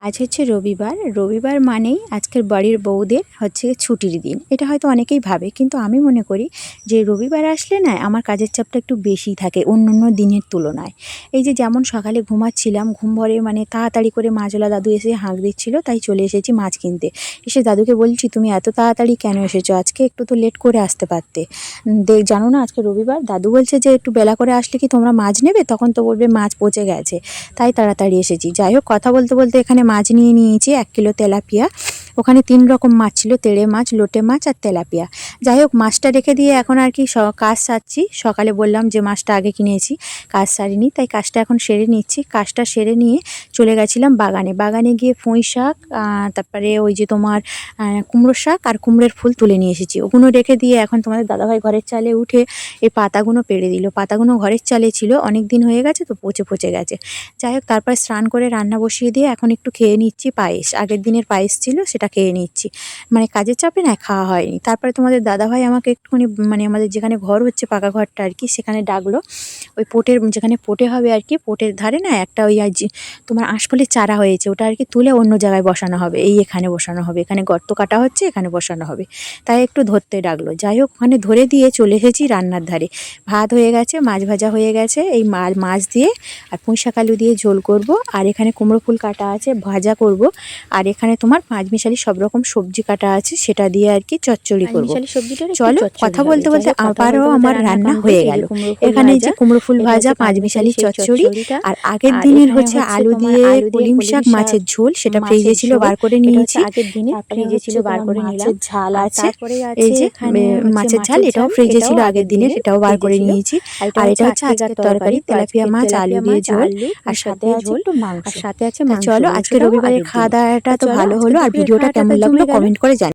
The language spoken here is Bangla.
আজ হচ্ছে রবিবার। রবিবার মানেই আজকের বাড়ির বউদের হচ্ছে ছুটির দিন। এটা হয়তো অনেকেই ভাবে, কিন্তু আমি মনে করি যে রবিবার আসলে না আমার কাজের চাপটা একটু বেশিই থাকে অন্যান্য দিনের তুলনায়। এই যে যেমন সকালে ঘুমাচ্ছিলাম, ঘুম ভরে মানে তাড়াতাড়ি করে মাছওয়ালা দাদু এসে হাঁক দিচ্ছিল, তাই চলে এসেছি মাছ কিনতে। এসে দাদুকে বলছি, তুমি এত তাড়াতাড়ি কেন এসেছো? আজকে একটু তো লেট করে আসতে পারতে। জানো না আজকে রবিবার? দাদু বলছে যে একটু বেলা করে আসলে কি তোমরা মাছ নেবে? তখন তো বলবে মাছ পচে গেছে, তাই তাড়াতাড়ি এসেছি। যাই হোক, কথা বলতে বলতে এখানে মাছ নিয়ে নিয়েছি 1 কিলো তেলাপিয়া। ওখানে 3 রকম মাছ ছিল, তেড়ে মাছ, লোটে মাছ আর তেলাপিয়া। যাই হোক, মাছটা রেখে দিয়ে এখন আর কি কাজ সারছি। সকালে বললাম যে মাছটা আগে কিনেছি, কাজ সারিনি, তাই কাজটা এখন সেরে নিচ্ছি। কাজটা সেরে নিয়ে চলে গেছিলাম বাগানে। বাগানে গিয়ে পুঁই শাক, তারপরে ওই যে তোমার কুমড়ো শাক আর কুমড়োর ফুল তুলে নিয়ে এসেছি। ওগুলো রেখে দিয়ে এখন তোমাদের দাদাভাই ঘরের চালে উঠে এই পাতাগুলো পেড়ে দিল। পাতাগুলো ঘরের চালে ছিল, অনেক দিন হয়ে গেছে তো পচে পচে গেছে। যাই হোক, তারপর স্নান করে রান্না বসিয়ে দিয়ে এখন একটু খেয়ে নিচ্ছি পায়েস। আগের দিনের পায়েস ছিল, সেটা খেয়ে নিচ্ছি। মানে কাজের চাপে না খাওয়া হয়নি। তারপরে তোমাদের দাদাভাই আমাকে একটুখানি মানে আমাদের যেখানে ঘর হচ্ছে পাকা ঘরটা আর কি, সেখানে ডাকলো। ওই পোটের যেখানে পোটে হবে আর কি, পোটের ধারে না একটা ওই তোমার আঁশফলের চারা হয়েছে, ওটা আর কি তুলে অন্য জায়গায় বসানো হবে। এই এখানে বসানো হবে, এখানে গর্ত কাটা হচ্ছে, এখানে বসানো হবে, তাই একটু ধরতে ডাকলো। যাই হোক, ওখানে ধরে দিয়ে চলে এসেছি রান্নার ধারে। ভাত হয়ে গেছে, মাছ ভাজা হয়ে গেছে। এই মাছ দিয়ে আর পুঁই শাক আলু দিয়ে ঝোল করব, আর এখানে কুমড়ো ফুল কাটা আছে, ভাজা করব। আর এখানে তোমার পাঁচমিশালি সব রকম সবজি কাটা আছে, সেটা দিয়ে আর কি চচ্চড়ি করব। চলো, কথা বলতে বলতে আবারও আমার রান্না হয়ে গেল। এখানে যে কুমড়ো ফুল ভাজা, পাঁচমিশালি চচ্চড়ি, আর আগের দিনের হচ্ছে আলু দিয়ে কলিম শাক মাছের ঝোল, সেটা ফ্রিজে ছিল, বার করে নিয়েছি। আগের দিনে ফ্রিজে ছিল, বার করে নিলাম। ঝাল আছে, এই যে মাছের ঝাল, এটাও ফ্রিজে ছিল আগের দিনের, এটাও বার করে নিয়েছি। আর এটা হচ্ছে আজকের তরকারি, তেলাপিয়া মাছ আলু দিয়ে ঝোল, আর সাথে আছে একটু মাংস, আর সাথে আছে মাংস। চলো, আজকে রবিবারের খাওয়া দাওয়াটা তো ভালো হলো, আর ভিডিওটা কেমন লাগলো কমেন্ট করে জানিও।